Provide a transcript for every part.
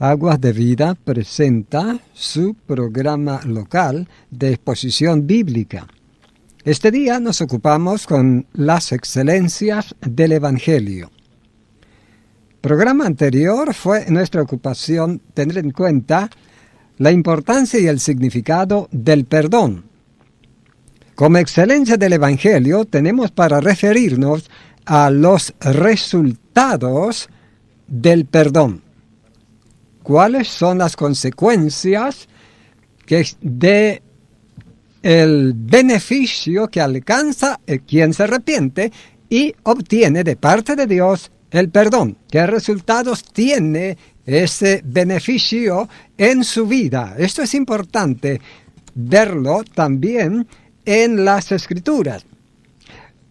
Aguas de Vida presenta su programa local de exposición bíblica. Este día nos ocupamos con las excelencias del Evangelio. Programa anterior fue nuestra ocupación tener en cuenta la importancia y el significado del perdón. Como excelencia del Evangelio tenemos para referirnos a los resultados del perdón. ¿Cuáles son las consecuencias de el beneficio que alcanza quien se arrepiente y obtiene de parte de Dios el perdón? ¿Qué resultados tiene ese beneficio en su vida? Esto es importante verlo también en las Escrituras.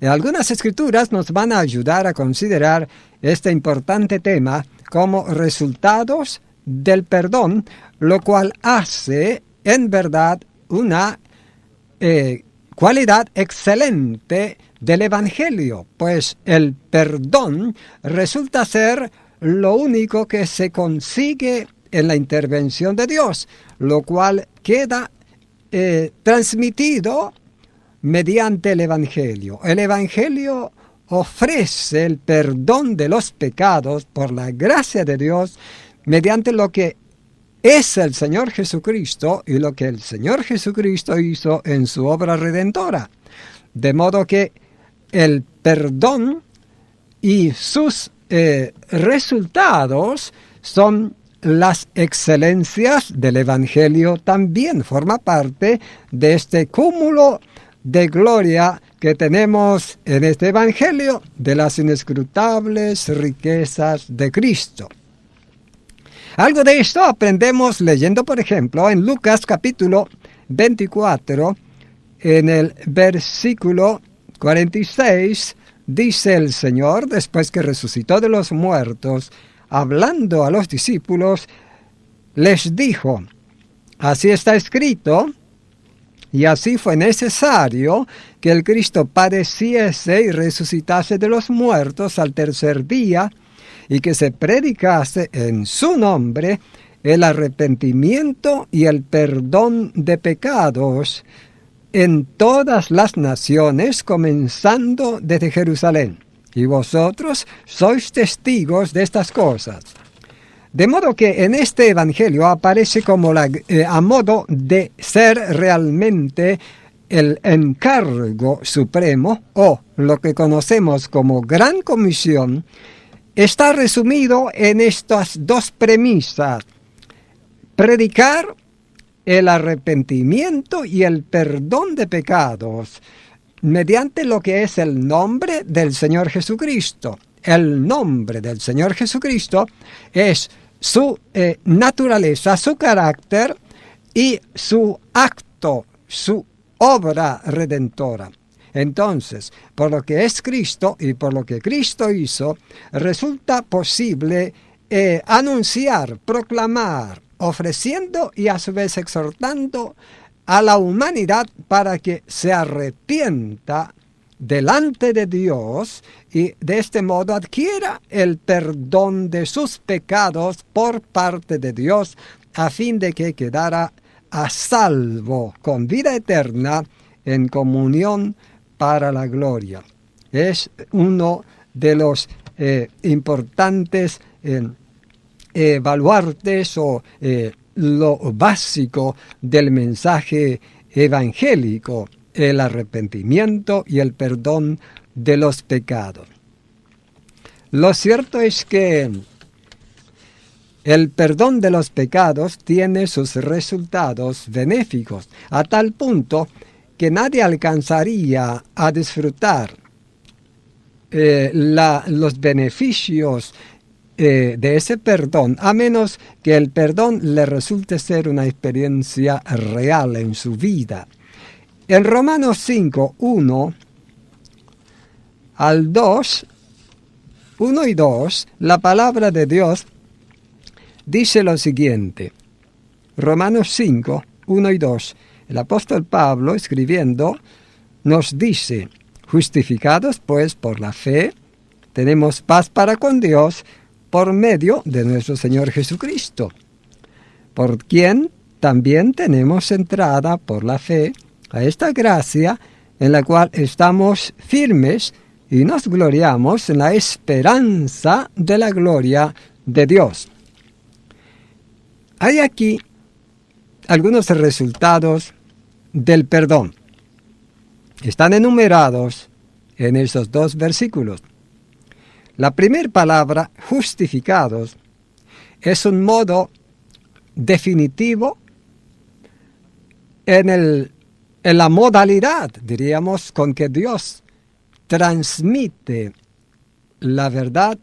Algunas Escrituras nos van a ayudar a considerar este importante tema como resultados del perdón, lo cual hace en verdad una cualidad excelente del Evangelio, pues el perdón resulta ser lo único que se consigue en la intervención de Dios, lo cual queda transmitido mediante el Evangelio. El Evangelio ofrece el perdón de los pecados por la gracia de Dios mediante lo que es el Señor Jesucristo y lo que el Señor Jesucristo hizo en su obra redentora. De modo que el perdón y sus resultados son las excelencias del Evangelio también. Forma parte de este cúmulo de gloria que tenemos en este Evangelio de las inescrutables riquezas de Cristo. Algo de esto aprendemos leyendo, por ejemplo, en Lucas capítulo 24, en el versículo 46, dice el Señor, después que resucitó de los muertos, hablando a los discípulos, les dijo: así está escrito, y así fue necesario que el Cristo padeciese y resucitase de los muertos al tercer día, y que se predicase en su nombre el arrepentimiento y el perdón de pecados en todas las naciones, comenzando desde Jerusalén. Y vosotros sois testigos de estas cosas. De modo que en este Evangelio aparece como a modo de ser realmente el encargo supremo, o lo que conocemos como Gran Comisión, está resumido en estas dos premisas: predicar el arrepentimiento y el perdón de pecados mediante lo que es el nombre del Señor Jesucristo. El nombre del Señor Jesucristo es su naturaleza, su carácter y su acto, su obra redentora. Entonces, por lo que es Cristo y por lo que Cristo hizo, resulta posible anunciar, proclamar, ofreciendo y a su vez exhortando a la humanidad para que se arrepienta delante de Dios y de este modo adquiera el perdón de sus pecados por parte de Dios, a fin de que quedara a salvo con vida eterna en comunión para la gloria. Es uno de los importantes baluartes o lo básico del mensaje evangélico: el arrepentimiento y el perdón de los pecados. Lo cierto es que el perdón de los pecados tiene sus resultados benéficos, a tal punto que nadie alcanzaría a disfrutar los beneficios de ese perdón, a menos que el perdón le resulte ser una experiencia real en su vida. En Romanos 5, 1 al 2, 1 y 2, la palabra de Dios dice lo siguiente. Romanos 5, 1 y 2. El apóstol Pablo, escribiendo, nos dice: justificados pues por la fe, tenemos paz para con Dios por medio de nuestro Señor Jesucristo, por quien también tenemos entrada por la fe a esta gracia en la cual estamos firmes y nos gloriamos en la esperanza de la gloria de Dios. Hay aquí algunos resultados del perdón. Están enumerados en esos 2 versículos. La primera palabra, justificados, es un modo definitivo en la modalidad, diríamos, con que Dios transmite la verdad.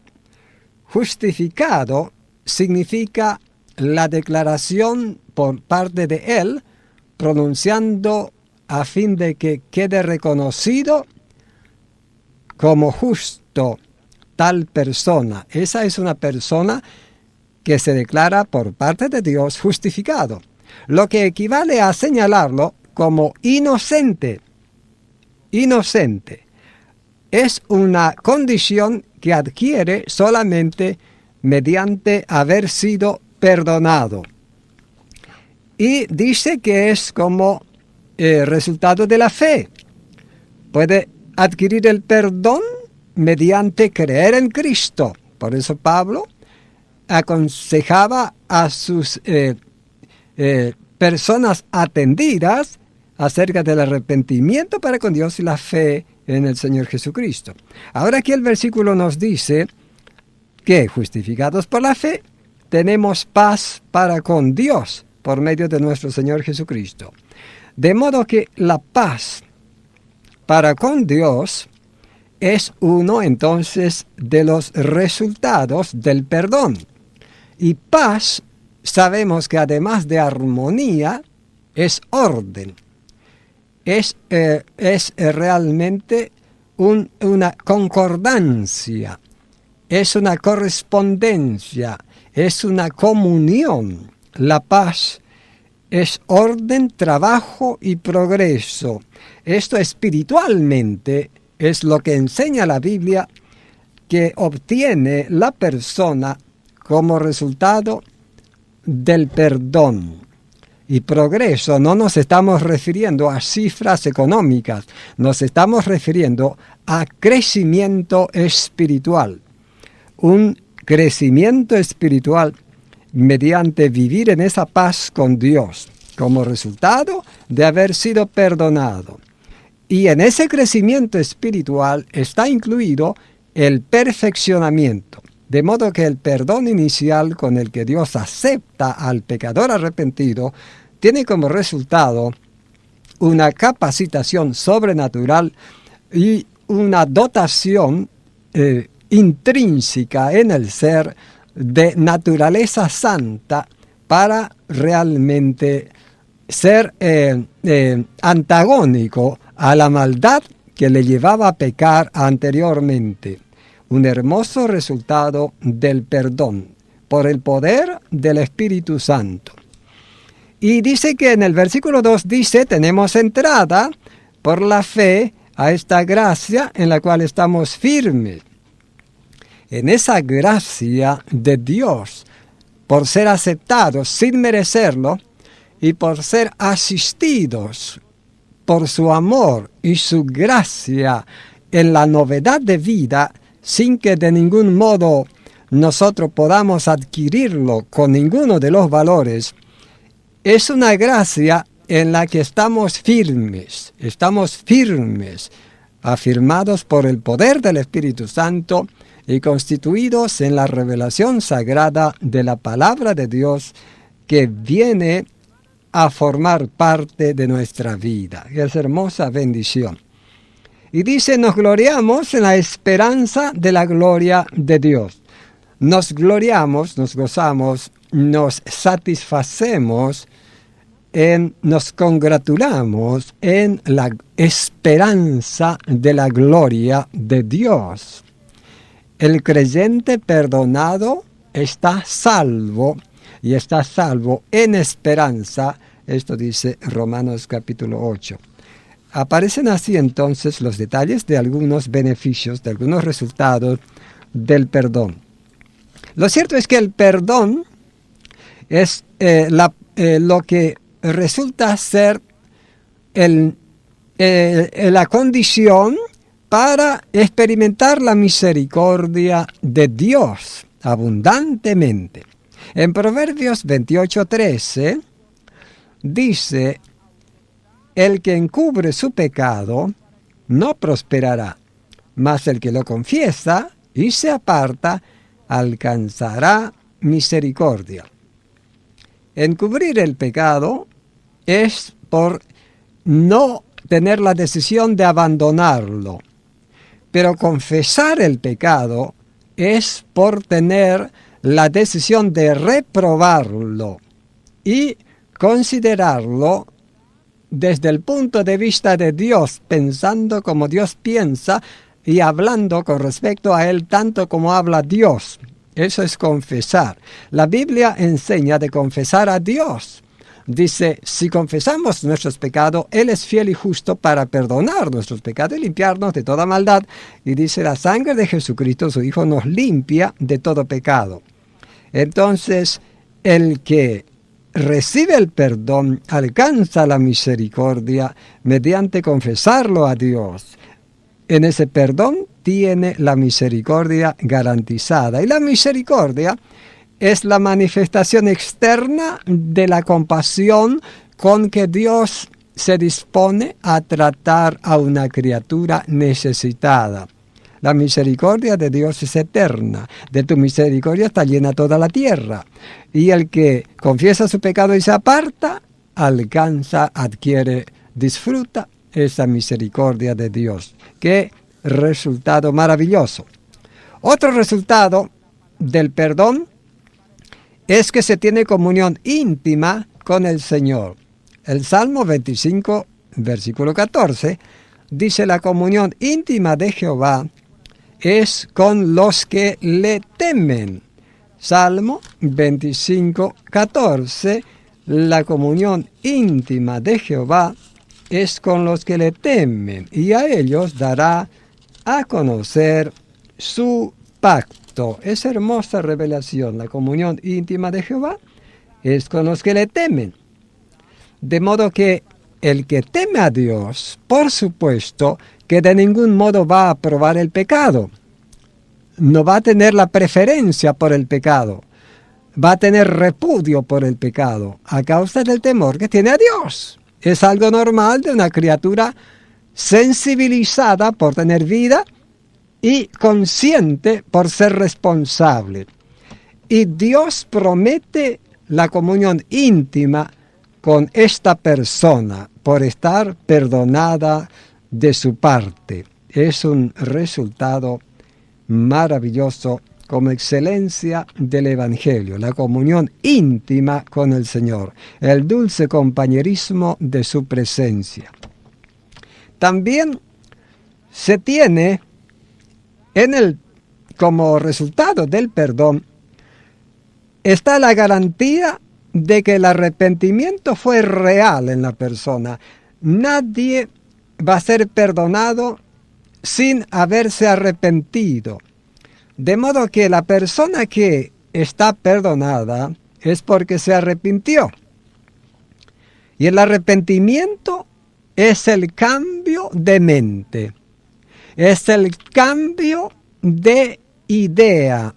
Justificado significa la declaración por parte de Él, pronunciando a fin de que quede reconocido como justo tal persona. Esa es una persona que se declara por parte de Dios justificado, lo que equivale a señalarlo como inocente. Inocente es una condición que adquiere solamente mediante haber sido perdonado. Y dice que es como resultado de la fe. Puede adquirir el perdón mediante creer en Cristo. Por eso Pablo aconsejaba a sus personas atendidas acerca del arrepentimiento para con Dios y la fe en el Señor Jesucristo. Ahora aquí el versículo nos dice que justificados por la fe tenemos paz para con Dios por medio de nuestro Señor Jesucristo. De modo que la paz para con Dios es uno entonces de los resultados del perdón. Y paz, sabemos que además de armonía, es orden. Es realmente una concordancia, es una correspondencia, es una comunión. La paz es orden, trabajo y progreso. Esto espiritualmente es lo que enseña la Biblia que obtiene la persona como resultado del perdón. Y progreso no nos estamos refiriendo a cifras económicas, nos estamos refiriendo a crecimiento espiritual. Un crecimiento espiritual mediante vivir en esa paz con Dios, como resultado de haber sido perdonado. Y en ese crecimiento espiritual está incluido el perfeccionamiento, de modo que el perdón inicial con el que Dios acepta al pecador arrepentido tiene como resultado una capacitación sobrenatural y una dotación intrínseca en el ser de naturaleza santa para realmente ser antagónico a la maldad que le llevaba a pecar anteriormente. Un hermoso resultado del perdón por el poder del Espíritu Santo. Y dice que en el versículo 2 dice, tenemos entrada por la fe a esta gracia en la cual estamos firmes. En esa gracia de Dios, por ser aceptados sin merecerlo y por ser asistidos por su amor y su gracia en la novedad de vida, sin que de ningún modo nosotros podamos adquirirlo con ninguno de los valores, es una gracia en la que estamos firmes, afirmados por el poder del Espíritu Santo y constituidos en la revelación sagrada de la palabra de Dios que viene a formar parte de nuestra vida. Es hermosa bendición. Y dice, nos gloriamos en la esperanza de la gloria de Dios. Nos gloriamos, nos gozamos, nos satisfacemos, nos congratulamos en la esperanza de la gloria de Dios. El creyente perdonado está salvo, y está salvo en esperanza. Esto dice Romanos capítulo 8. Aparecen así entonces los detalles de algunos beneficios, de algunos resultados del perdón. Lo cierto es que el perdón es lo que resulta ser la condición para experimentar la misericordia de Dios abundantemente. En Proverbios 28:13 dice: el que encubre su pecado no prosperará, mas el que lo confiesa y se aparta alcanzará misericordia. Encubrir el pecado es por no tener la decisión de abandonarlo, pero confesar el pecado es por tener la decisión de reprobarlo y considerarlo desde el punto de vista de Dios, pensando como Dios piensa y hablando con respecto a Él tanto como habla Dios. Eso es confesar. La Biblia enseña de confesar a Dios. Dice, si confesamos nuestros pecados, Él es fiel y justo para perdonar nuestros pecados y limpiarnos de toda maldad. Y dice, la sangre de Jesucristo, su Hijo, nos limpia de todo pecado. Entonces, el que recibe el perdón alcanza la misericordia mediante confesarlo a Dios. En ese perdón tiene la misericordia garantizada. Y la misericordia es la manifestación externa de la compasión con que Dios se dispone a tratar a una criatura necesitada. La misericordia de Dios es eterna. De tu misericordia está llena toda la tierra. Y el que confiesa su pecado y se aparta, alcanza, adquiere, disfruta esa misericordia de Dios. ¡Qué resultado maravilloso! Otro resultado del perdón es que se tiene comunión íntima con el Señor. El Salmo 25, versículo 14, dice: la comunión íntima de Jehová es con los que le temen. Salmo 25, 14, la comunión íntima de Jehová es con los que le temen, y a ellos dará a conocer su pacto. Es hermosa revelación. La comunión íntima de Jehová es con los que le temen. De modo que el que teme a Dios, por supuesto, que de ningún modo va a aprobar el pecado. No va a tener la preferencia por el pecado. Va a tener repudio por el pecado a causa del temor que tiene a Dios. Es algo normal de una criatura sensibilizada por tener vida y consciente por ser responsable. Y Dios promete la comunión íntima con esta persona por estar perdonada de su parte. Es un resultado maravilloso como excelencia del Evangelio, la comunión íntima con el Señor, el dulce compañerismo de su presencia. También se tiene como resultado del perdón, está la garantía de que el arrepentimiento fue real en la persona. Nadie va a ser perdonado sin haberse arrepentido. De modo que la persona que está perdonada es porque se arrepintió. Y el arrepentimiento es el cambio de mente. Es el cambio de idea.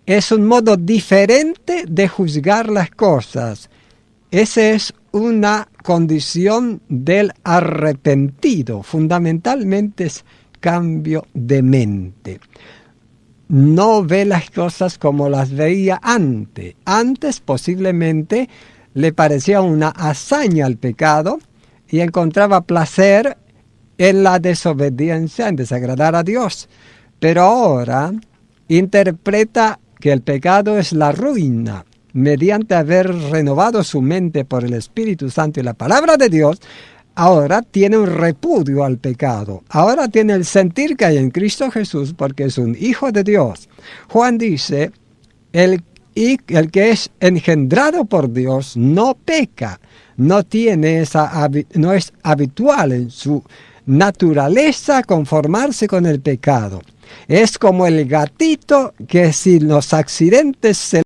Es un modo diferente de juzgar las cosas. Esa es una condición del arrepentido. Fundamentalmente es cambio de mente. No ve las cosas como las veía antes. Antes posiblemente le parecía una hazaña al pecado y encontraba placer en la desobediencia, en desagradar a Dios. Pero ahora interpreta que el pecado es la ruina. Mediante haber renovado su mente por el Espíritu Santo y la palabra de Dios, ahora tiene un repudio al pecado. Ahora tiene el sentir que hay en Cristo Jesús porque es un hijo de Dios. Juan dice, el que es engendrado por Dios no peca. No es habitual en su naturaleza conformarse con el pecado. Es como el gatito que si los accidentes se